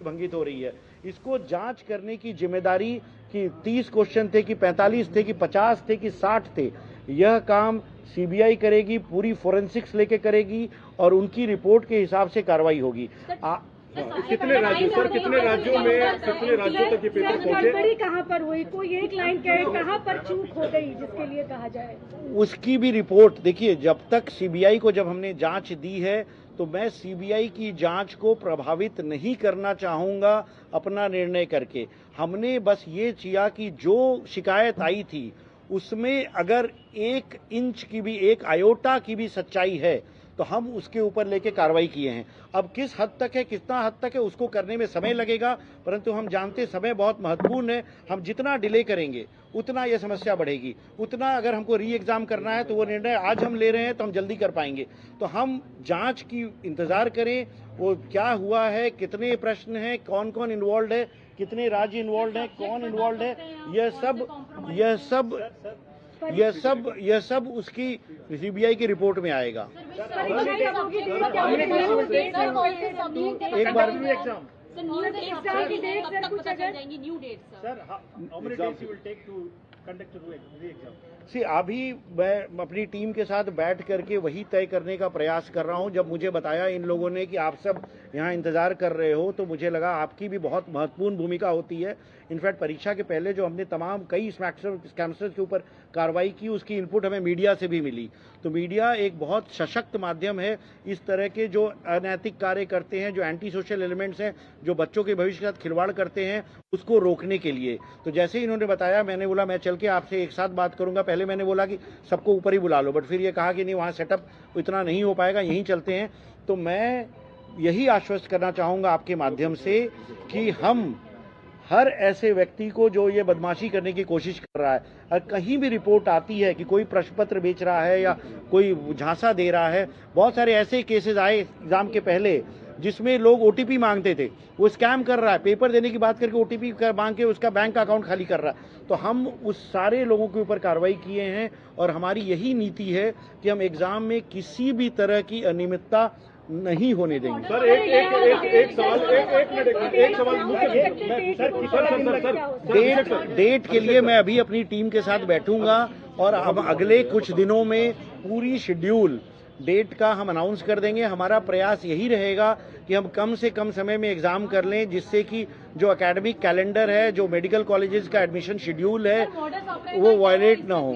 भंगित हो रही है। इसको जांच करने की जिम्मेदारी कि 30 क्वेश्चन थे कि 45 थे कि 50 थे कि 60 थे, यह काम सीबीआई करेगी, पूरी फोरेंसिक्स लेके करेगी और उनकी रिपोर्ट के हिसाब से कार्रवाई होगी। कितने राज्यों तक ये पेपर पहुंचे? कहाँ पर हुई, कोई एक लाइन कहाँ पर चूक हो गई जिसके लिए कहा जाए, उसकी भी रिपोर्ट देखिए। जब तक सीबीआई को जब हमने जांच दी है तो मैं सीबीआई की जांच को प्रभावित नहीं करना चाहूंगा अपना निर्णय करके। हमने बस ये किया कि जो शिकायत आई थी उसमें अगर 1 इंच की भी, 1 आयोटा की भी सच्चाई है तो हम उसके ऊपर लेके कार्रवाई किए हैं। अब किस हद तक है, कितना हद तक है, उसको करने में समय लगेगा, परंतु हम जानते समय बहुत महत्वपूर्ण है। हम जितना डिले करेंगे उतना यह समस्या बढ़ेगी, उतना अगर हमको री एग्जाम करना है तो वो निर्णय आज हम ले रहे हैं तो हम जल्दी कर पाएंगे। तो हम जांच की इंतजार करें, वो क्या हुआ है, कितने प्रश्न हैं, कौन कौन इन्वॉल्व है, कितने राज्य इन्वॉल्व है, कौन इन्वॉल्व है, यह सब उसकी सीबीआई की रिपोर्ट में आएगा। एक बार अभी मैं अपनी टीम के साथ बैठ करके वही तय करने का प्रयास कर रहा हूं। जब मुझे बताया इन लोगों ने कि आप सब यहां इंतजार कर रहे हो तो मुझे लगा आपकी भी बहुत महत्वपूर्ण भूमिका होती है। इनफैक्ट परीक्षा के पहले जो हमने तमाम कई स्कैमर्स के ऊपर कार्रवाई की, उसकी इनपुट हमें मीडिया से भी मिली। तो मीडिया एक बहुत सशक्त माध्यम है इस तरह के जो अनैतिक कार्य करते हैं, जो एंटी सोशल एलिमेंट्स हैं, जो बच्चों के भविष्य के साथ खिलवाड़ करते हैं, उसको रोकने के लिए। तो जैसे ही इन्होंने बताया मैंने बोला मैं चल के आपसे एक साथ बात करूंगा। पहले मैंने बोला कि सबको ऊपर ही बुला लो, बट फिर ये कहा कि नहीं, वहाँ सेटअप इतना नहीं हो पाएगा, यहीं चलते हैं। तो मैं यही आश्वस्त करना चाहूँगा आपके माध्यम से कि हम हर ऐसे व्यक्ति को जो ये बदमाशी करने की कोशिश कर रहा है, और कहीं भी रिपोर्ट आती है कि कोई प्रश्न पत्र बेच रहा है या कोई झांसा दे रहा है, बहुत सारे ऐसे केसेस आए एग्जाम के पहले जिसमें लोग ओटीपी मांगते थे, वो स्कैम कर रहा है, पेपर देने की बात करके ओटीपी मांग के उसका बैंक अकाउंट खाली कर रहा है। तो हम उस सारे लोगों के ऊपर कार्रवाई किए हैं और हमारी यही नीति है कि हम एग्जाम में किसी भी तरह की अनियमितता नहीं होने देंगे। सर एक सवाल डेट के लिए मैं अभी अपनी टीम के साथ बैठूंगा और हम अगले कुछ दिनों में पूरी शेड्यूल डेट का हम अनाउंस कर देंगे। हमारा प्रयास यही रहेगा कि हम कम से कम समय में एग्जाम कर लें, जिससे कि जो एकेडमिक कैलेंडर है, जो मेडिकल कॉलेजेस का एडमिशन शेड्यूल है, वो वायलेट ना हो।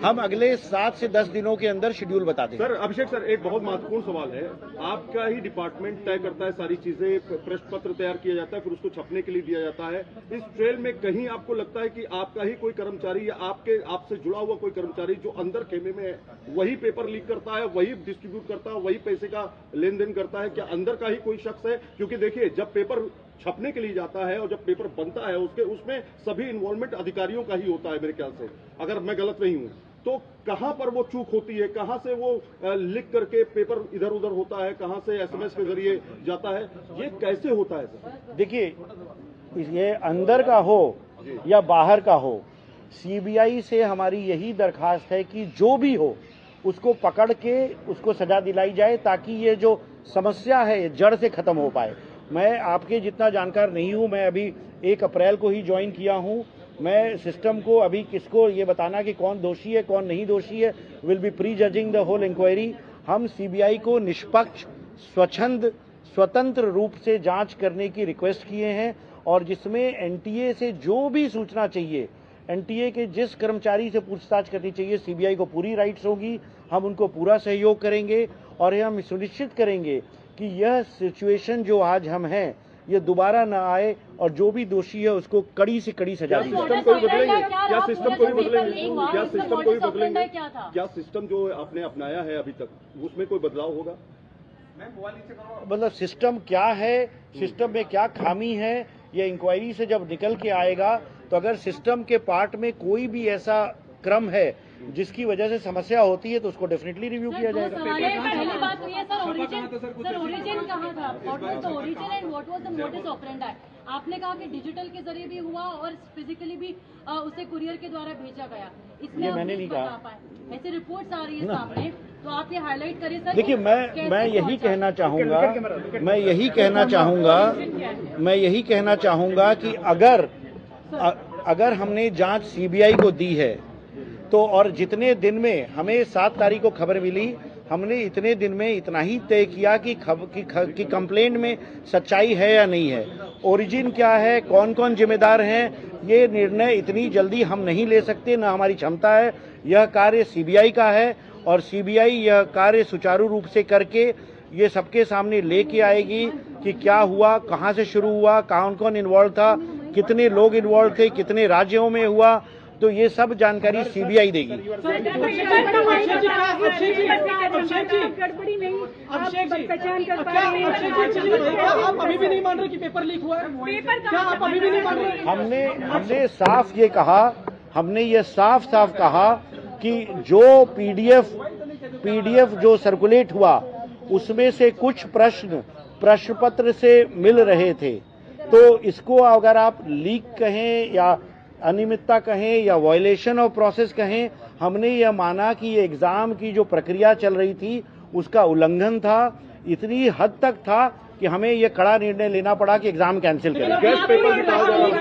हम अगले 7 से 10 दिनों के अंदर शेड्यूल बता देंगे। सर अभिषेक सर, एक बहुत महत्वपूर्ण सवाल है। आपका ही डिपार्टमेंट तय करता है सारी चीजें, प्रश्न पत्र तैयार किया जाता है, फिर उसको छपने के लिए दिया जाता है। इस ट्रेल में कहीं आपको लगता है कि आपका ही कोई कर्मचारी या आपसे जुड़ा हुआ कोई कर्मचारी जो अंदर खेमे में है वही पेपर लीक करता है, वही डिस्ट्रीब्यूट करता है, वही पैसे का लेन देन करता है? क्या अंदर का ही कोई शख्स है? क्योंकि देखिए, जब पेपर छपने के लिए जाता है और जब पेपर बनता है उसमें सभी इन्वॉल्वमेंट अधिकारियों का ही होता है मेरे ख्याल से, अगर मैं गलत नहीं हूं। तो कहां पर वो चूक होती है, कहां से वो लिख करके पेपर इधर उधर होता है, कहां से एसएमएस के जरिए जाता है, ये कैसे होता है सर? देखिए, ये अंदर का हो या बाहर का हो, सीबीआई से हमारी यही दरखास्त है कि जो भी हो उसको पकड़ के उसको सजा दिलाई जाए, ताकि ये जो समस्या है ये जड़ से खत्म हो पाए। मैं आपके जितना जानकार नहीं हूं, मैं अभी 1 अप्रैल को ही ज्वाइन किया हूं। मैं सिस्टम को अभी किसको ये बताना कि कौन दोषी है कौन नहीं दोषी है, will be prejudging the whole inquiry. हम सीबीआई को निष्पक्ष, स्वतंत्र रूप से जांच करने की रिक्वेस्ट किए हैं, और जिसमें एनटीए से जो भी सूचना चाहिए, एनटीए के जिस कर्मचारी से पूछताछ करनी चाहिए, सीबीआई को पूरी राइट्स होगी। हम उनको पूरा सहयोग करेंगे और हम सुनिश्चित करेंगे कि यह सिचुएशन जो आज हम हैं ये दोबारा न आए, और जो भी दोषी है उसको कड़ी से कड़ी सजा दी जाए। सिस्टम को भी बदलेंगे? क्या सिस्टम को भी बदलेंगे? क्या सिस्टम जो आपने अपनाया है अभी तक उसमें कोई बदलाव होगा? मतलब सिस्टम क्या है, सिस्टम में क्या खामी है, ये इंक्वायरी से जब निकल के आएगा, तो अगर सिस्टम के पार्ट में कोई भी ऐसा क्रम है जिसकी वजह से समस्या होती है तो उसको डेफिनेटली रिव्यू किया जाएगा। पहली बात तो ये सर ओरिजिन कहाँ था? What was the origin and what was the modus operandi? आपने कहा कि डिजिटल के जरिए भी हुआ और फिजिकली भी उसे कुरियर के द्वारा भेजा गया। इसमें ये मैंने नहीं कहा। ऐसे रिपोर्ट्स आ रही है सामने, तो आप ये हाईलाइट करिए सर। देखिए, मैं यही कहना चाहूँगा, मैं यही कहना चाहूँगा कि अगर हमने जांच सीबीआई को दी है तो, और जितने दिन में हमें 7 तारीख को खबर मिली, हमने इतने दिन में इतना ही तय किया कि कंप्लेंट में सच्चाई है या नहीं है, ओरिजिन क्या है, कौन कौन जिम्मेदार हैं, ये निर्णय इतनी जल्दी हम नहीं ले सकते, न हमारी क्षमता है। यह कार्य सीबीआई का है और सीबीआई यह कार्य सुचारू रूप से करके ये सबके सामने लेके आएगी कि क्या हुआ, कहाँ से शुरू हुआ, कौन कौन इन्वॉल्व था, कितने लोग इन्वॉल्व थे, कितने राज्यों में हुआ, तो ये सब जानकारी सीबीआई देगी। गड़बड़ी नहीं, पहचान कर पा रहे हैं। आप अभी भी नहीं मान रहे कि पेपर लीक हुआ है? क्या आप अभी भी नहीं मान रहे? हमने साफ ये कहा, हमने ये साफ कहा कि जो पीडीएफ जो सर्कुलेट हुआ उसमें से कुछ प्रश्न पत्र से मिल रहे थे, तो इसको अगर आप लीक कहें या अनियमितता कहें या वायलेशन ऑफ प्रोसेस कहें, हमने यह माना कि ये एग्जाम की जो प्रक्रिया चल रही थी उसका उल्लंघन था, इतनी हद तक था कि हमें यह कड़ा निर्णय लेना पड़ा कि एग्जाम कैंसिल करें। गेस्ट पेपर निकाला जा रहा है।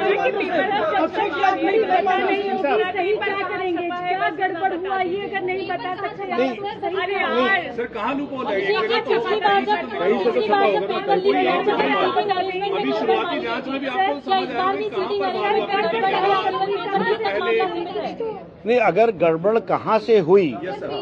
गड़बड़ हुआ ये अगर नहीं बता सकते सर कहाँ लूपोल है? अभी शुरुआती जांच में भी आपको समझ नहीं, अगर गड़बड़ कहाँ से हुई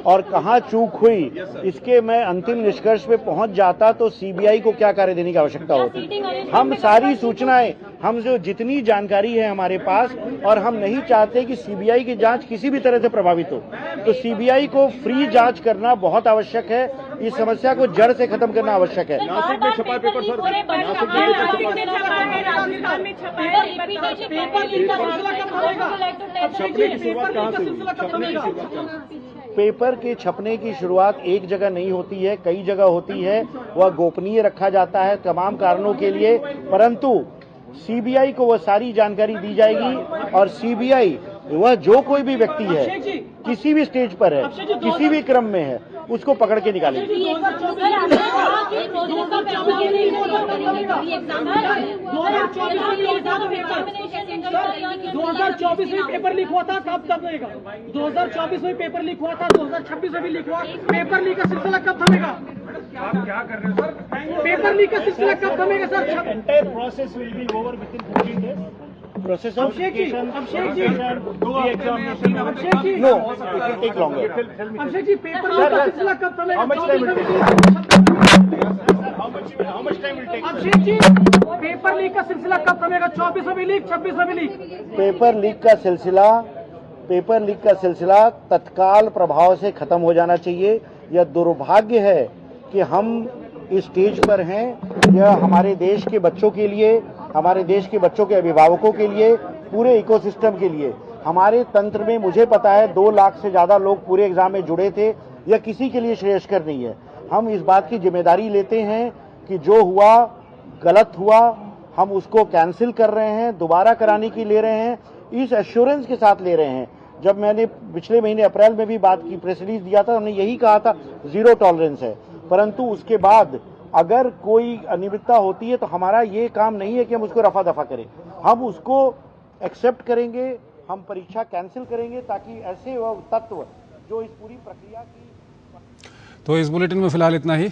और कहाँ चूक हुई, इसके मैं अंतिम निष्कर्ष पे पहुंच जाता तो सीबीआई को क्या कार्य देने की आवश्यकता होती। हम सारी सूचनाएं, हम जो जितनी जानकारी है हमारे पास, और हम नहीं चाहते कि सीबीआई की जांच किसी भी तरह से प्रभावित हो, तो सीबीआई को फ्री जांच करना बहुत आवश्यक है। इस समस्या को जड़ से खत्म करना आवश्यक है। नासिक में छपा है पेपर सर, नासिक में छपने की शुरुआत कहाँ से हुई? छपने की शुरुआत कहाँ? पेपर के छपने की शुरुआत एक जगह नहीं होती है, कई जगह होती है। वह गोपनीय रखा जाता है तमाम कारणों के लिए, परंतु सीबीआई को वह सारी जानकारी दी जाएगी और सीबीआई वह जो कोई भी व्यक्ति है, किसी भी स्टेज पर है, किसी भी क्रम में है, उसको पकड़ के निकालेगी। 2024 में पेपर लीक हुआ था, कब थमेगा? 2024 में पेपर लीक हुआ था, 2026 में भी लीक हुआ। पेपर लीक का सिलसिला कब थमेगा? आप क्या कर रहे हैं सर? पेपर लीक का सिलसिला कब थमेगा sir? Entire process will be over within 15 days. Process of Abhishek ji, no, it will take longer. Abhishek ji, paper leak का सिलसिला कब थमेगा? How much time will take? How much time will take? Abhishek ji, paper leak का सिलसिला कब थमेगा? 24 में भी लीक, 26 में भी लीक। पेपर लीक का सिलसिला तत्काल प्रभाव से खत्म हो जाना चाहिए। यह दुर्भाग्य है कि हम इस स्टेज पर हैं। यह हमारे देश के बच्चों के लिए, हमारे देश के बच्चों के अभिभावकों के लिए, पूरे इकोसिस्टम के लिए, हमारे तंत्र में मुझे पता है 2 लाख से ज्यादा लोग पूरे एग्जाम में जुड़े थे। यह किसी के लिए श्रेयस्कर नहीं है। हम इस बात की जिम्मेदारी लेते हैं कि जो हुआ गलत हुआ, हम उसको कैंसिल कर रहे हैं, दोबारा कराने की ले रहे हैं, इस एश्योरेंस के साथ ले रहे हैं। जब मैंने पिछले महीने अप्रैल में भी बात की, प्रेस रिलीज दिया था, हमने यही कहा था 0 टॉलरेंस है। परंतु उसके बाद अगर कोई अनियमितता होती है तो हमारा ये काम नहीं है कि हम उसको रफा दफा करें, हम उसको एक्सेप्ट करेंगे, हम परीक्षा कैंसिल करेंगे, ताकि ऐसे तत्व जो इस पूरी प्रक्रिया की। तो इस बुलेटिन में फिलहाल इतना ही।